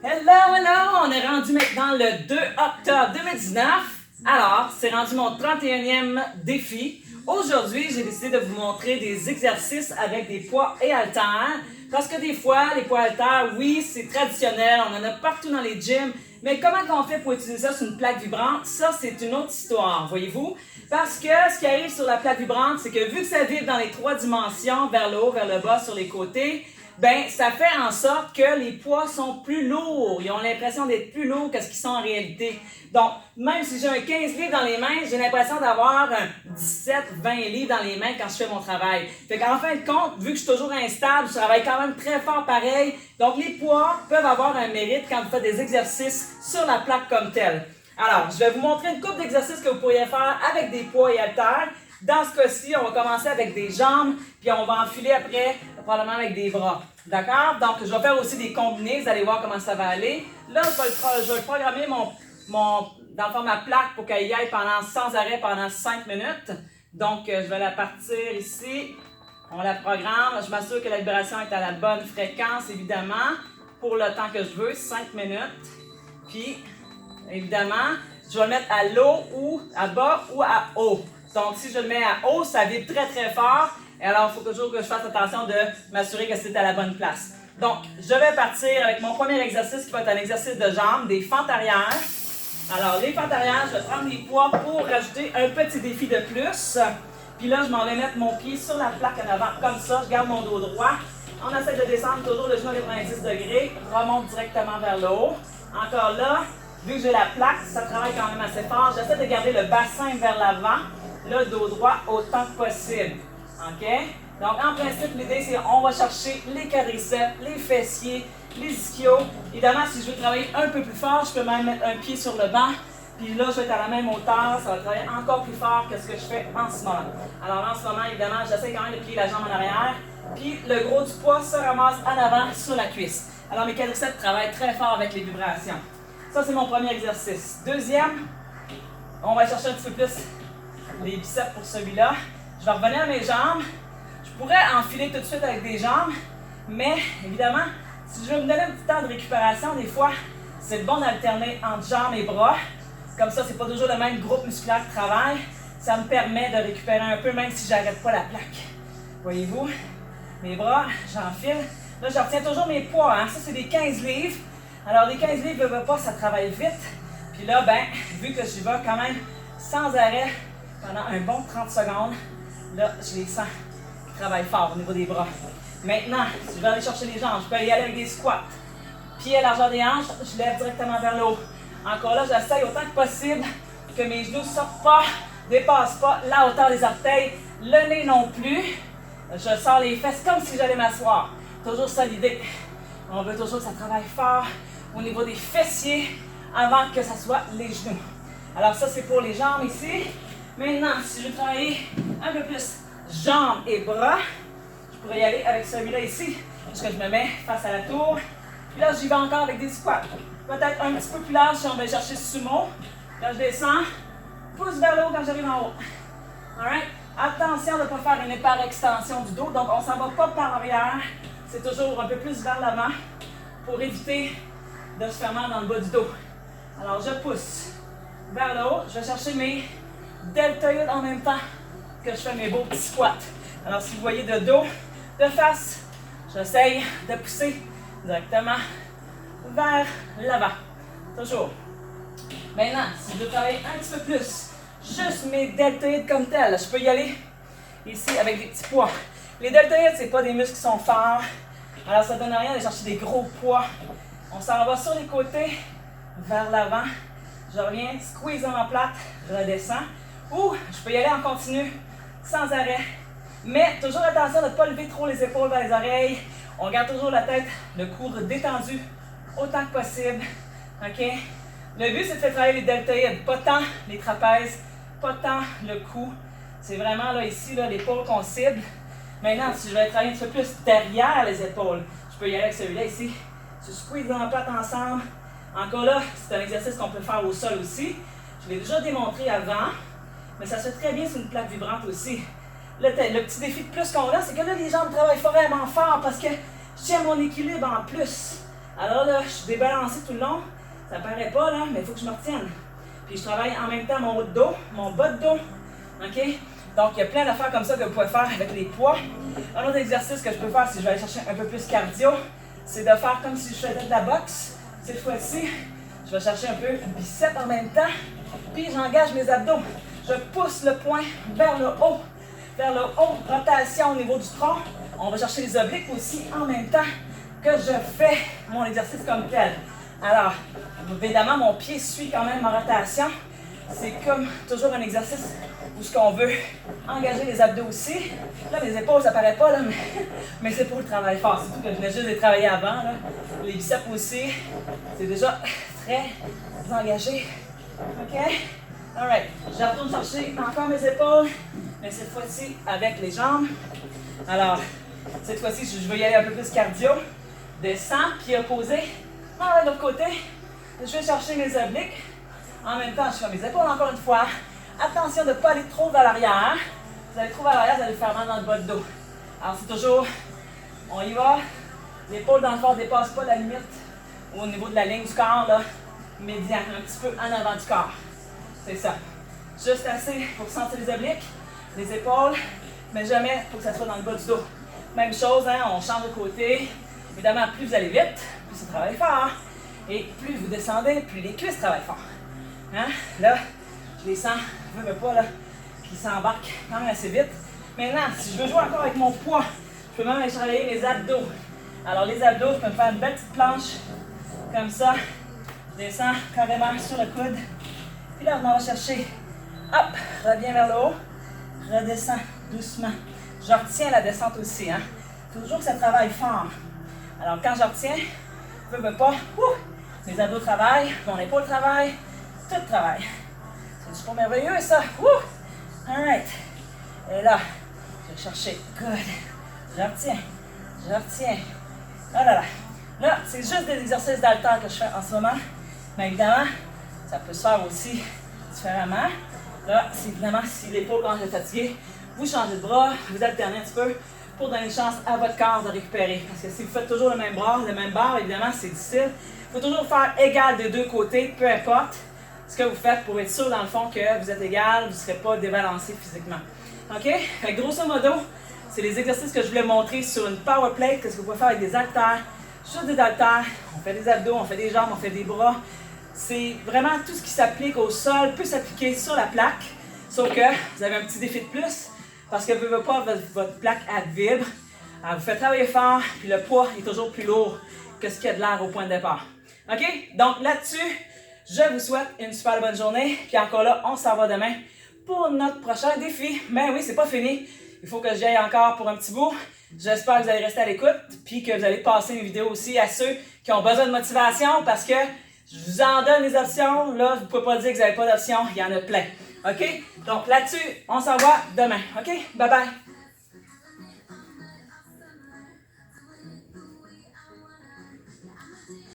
Hello! On est rendu maintenant le 2 octobre 2019. Alors, c'est rendu mon 31e défi. Aujourd'hui, j'ai décidé de vous montrer des exercices avec des poids et haltères. Parce que des fois, les poids haltères, oui, c'est traditionnel, on en a partout dans les gyms. Mais comment on fait pour utiliser ça sur une plaque vibrante? Ça, c'est une autre histoire, voyez-vous? Parce que ce qui arrive sur la plaque vibrante, c'est que vu que ça vibre dans les 3 dimensions, vers le haut, vers le bas, sur les côtés, ben ça fait en sorte que les poids sont plus lourds. Ils ont l'impression d'être plus lourds que ce qu'ils sont en réalité. Donc, même si j'ai un 15 livres dans les mains, j'ai l'impression d'avoir un 17-20 livres dans les mains quand je fais mon travail. Fait qu'en fin de compte, vu que je suis toujours instable, je travaille quand même très fort pareil. Donc, les poids peuvent avoir un mérite quand vous faites des exercices sur la plaque comme telle. Alors, je vais vous montrer une couple d'exercices que vous pourriez faire avec des poids et haltères. Dans ce cas-ci, on va commencer avec des jambes, puis on va enfiler après, probablement avec des bras. D'accord? Donc, je vais faire aussi des combinés, vous allez voir comment ça va aller. Là, je vais programmer dans le fond, ma plaque pour qu'elle y aille sans arrêt pendant 5 minutes. Donc, je vais la partir ici. On la programme. Je m'assure que la vibration est à la bonne fréquence, évidemment, pour le temps que je veux, 5 minutes. Puis, évidemment, je vais le mettre à l'eau ou à bas ou à haut. Donc, si je le mets à haut, ça vibre très très fort. Et alors, il faut toujours que je fasse attention de m'assurer que c'est à la bonne place. Donc, je vais partir avec mon premier exercice qui va être un exercice de jambes, des fentes arrière. Alors, les fentes arrière, je vais prendre les poids pour rajouter un petit défi de plus. Puis là, je m'en vais mettre mon pied sur la plaque en avant, comme ça. Je garde mon dos droit. On essaie de descendre toujours le genou à 90 degrés. Remonte directement vers le haut. Encore là, vu que j'ai la plaque, ça travaille quand même assez fort. J'essaie de garder le bassin vers l'avant. Le dos droit autant que possible. OK? Donc, en principe, l'idée, c'est qu'on va chercher les quadriceps, les fessiers, les ischios. Évidemment, si je veux travailler un peu plus fort, je peux même mettre un pied sur le banc. Puis là, je vais être à la même hauteur. Ça va travailler encore plus fort que ce que je fais en ce moment. Alors, en ce moment, évidemment, j'essaie quand même de plier la jambe en arrière. Puis, le gros du poids se ramasse en avant sur la cuisse. Alors, mes quadriceps travaillent très fort avec les vibrations. Ça, c'est mon premier exercice. Deuxième, on va chercher un petit peu plus les biceps pour celui-là. Je vais revenir à mes jambes. Je pourrais enfiler tout de suite avec des jambes, mais évidemment, si je veux me donner un petit temps de récupération, des fois, c'est bon d'alterner entre jambes et bras. Comme ça, c'est pas toujours le même groupe musculaire qui travaille. Ça me permet de récupérer un peu, même si j'arrête pas la plaque. Voyez-vous? Mes bras, j'enfile. Là, je retiens toujours mes poids. Hein? Ça, c'est des 15 livres. Alors, les 15 livres, ne veut pas, ça travaille vite. Puis là, vu que j'y vais quand même sans arrêt, pendant un bon 30 secondes, là, je les sens qui travaillent fort au niveau des bras. Maintenant, si je vais aller chercher les jambes, je peux y aller avec des squats. Pieds à largeur des hanches, je lève directement vers le haut. Encore là, j'essaye autant que possible que mes genoux ne sortent pas, dépassent pas la hauteur des orteils, le nez non plus. Je sors les fesses comme si j'allais m'asseoir. Toujours ça l'idée. On veut toujours que ça travaille fort au niveau des fessiers avant que ça soit les genoux. Alors ça, c'est pour les jambes ici. Maintenant, si je veux travailler un peu plus jambes et bras, je pourrais y aller avec celui-là ici, puisque je me mets face à la tour. Puis là, j'y vais encore avec des squats. Peut-être un petit peu plus large si on va chercher sumo. Là, je descends, pousse vers le haut quand j'arrive en haut. Alright? Attention de ne pas faire une hyper-extension du dos, donc on ne s'en va pas par l'arrière. C'est toujours un peu plus vers l'avant pour éviter de se faire mal dans le bas du dos. Alors, je pousse vers le haut. Je vais chercher mes deltoïdes en même temps que je fais mes beaux petits squats. Alors, si vous voyez de dos, de face, j'essaye de pousser directement vers l'avant. Toujours. Maintenant, si je veux travailler un petit peu plus, juste mes deltoïdes comme tel, je peux y aller ici avec des petits poids. Les deltoïdes, ce n'est pas des muscles qui sont forts. Alors, ça ne donne rien de chercher des gros poids. On s'en va sur les côtés, vers l'avant. Je reviens, squeeze en plate, je redescends. Ou je peux y aller en continu, sans arrêt. Mais toujours attention de ne pas lever trop les épaules vers les oreilles. On garde toujours la tête, le cou détendu autant que possible. OK? Le but, c'est de faire travailler les deltoïdes, pas tant les trapèzes, pas tant le cou. C'est vraiment là, ici, là, l'épaule qu'on cible. Maintenant, si je vais travailler un petit peu plus derrière les épaules, je peux y aller avec celui-là ici. Je squeeze dans la plate ensemble. Encore là, c'est un exercice qu'on peut faire au sol aussi. Je l'ai déjà démontré avant, mais ça se fait très bien sur une plaque vibrante aussi. Le petit défi de plus qu'on a, c'est que là, les jambes travaillent vraiment fort parce que je tiens mon équilibre en plus. Alors là, je suis débalancée tout le long. Ça paraît pas là, mais il faut que je me retienne. Puis je travaille en même temps mon haut de dos, mon bas de dos. OK? Donc, il y a plein d'affaires comme ça que vous pouvez faire avec les poids. Un autre exercice que je peux faire si je vais aller chercher un peu plus cardio, c'est de faire comme si je faisais de la boxe. Cette fois-ci, je vais chercher un peu le biceps en même temps. Puis j'engage mes abdos. Je pousse le poing vers le haut. Vers le haut, rotation au niveau du tronc. On va chercher les obliques aussi en même temps que je fais mon exercice comme tel. Alors, évidemment, mon pied suit quand même ma rotation. C'est comme toujours un exercice où ce qu'on veut engager les abdos aussi. Là, mes épaules, ça paraît pas, là, mais c'est pour le travail fort. Surtout que je venais juste de travailler avant. Là. Les biceps aussi, c'est déjà très engagé. OK? Alright. Je retourne chercher encore mes épaules, mais cette fois-ci avec les jambes. Alors, cette fois-ci, je vais y aller un peu plus cardio. Descends, pied opposé. De l'autre côté, je vais chercher mes obliques. En même temps, je fais mes épaules encore une fois. Attention de ne pas aller trop vers l'arrière. Vous allez trop vers l'arrière, vous allez faire mal dans le bas de dos. Alors, c'est toujours, on y va. L'épaule dans le fond ne dépasse pas la limite au niveau de la ligne du corps, là, médian, un petit peu en avant du corps. C'est ça. Juste assez pour sentir les obliques, les épaules, mais jamais pour que ça soit dans le bas du dos. Même chose, hein, on change de côté. Évidemment, plus vous allez vite, plus ça travaille fort. Et plus vous descendez, plus les cuisses travaillent fort. Hein? Là, je les sens, je veux pas, là, qui s'embarquent quand même assez vite. Maintenant, si je veux jouer encore avec mon poids, je peux même aller travailler mes abdos. Alors, les abdos, je peux me faire une belle petite planche, comme ça. Je descends carrément sur le coude. Puis là, on va chercher. Hop, reviens vers le haut. Redescends doucement. Je retiens la descente aussi. Hein? Toujours que ça travaille fort. Alors, quand je retiens, je veux pas. Mes abdos travaillent, mon épaule travaille, tout travaille. C'est super merveilleux, ça. Alright. Et là, je vais chercher. Good. Je retiens. Je retiens. Oh là là. Là, c'est juste des exercices d'haltère que je fais en ce moment. Mais évidemment, ça peut se faire aussi différemment. Là, c'est évidemment, si l'épaule commence à être fatiguée, vous changez de bras, vous alternez un petit peu pour donner une chance à votre corps de récupérer. Parce que si vous faites toujours le même bras, le même barre, évidemment, c'est difficile. Il faut toujours faire égal des deux côtés, peu importe ce que vous faites pour être sûr, dans le fond, que vous êtes égal, vous ne serez pas débalancé physiquement. OK? Fait que grosso modo, c'est les exercices que je voulais montrer sur une power plate, qu'est-ce que vous pouvez faire avec des haltères, juste des haltères, on fait des abdos, on fait des jambes, on fait des bras. C'est vraiment tout ce qui s'applique au sol peut s'appliquer sur la plaque, sauf que vous avez un petit défi de plus, parce que vous ne voulez pas votre plaque elle vibre. Alors, vous faites travailler fort, puis le poids est toujours plus lourd que ce qu'il y a de l'air au point de départ. OK? Donc là-dessus, je vous souhaite une super bonne journée. Puis encore là, on s'en va demain pour notre prochain défi. Mais oui, c'est pas fini. Il faut que j'y aille encore pour un petit bout. J'espère que vous allez rester à l'écoute, puis que vous allez passer mes vidéos aussi à ceux qui ont besoin de motivation, parce que je vous en donne les options. Là, vous ne pouvez pas dire que vous n'avez pas d'options. Il y en a plein. OK? Donc là-dessus, on s'en va demain. OK? Bye bye!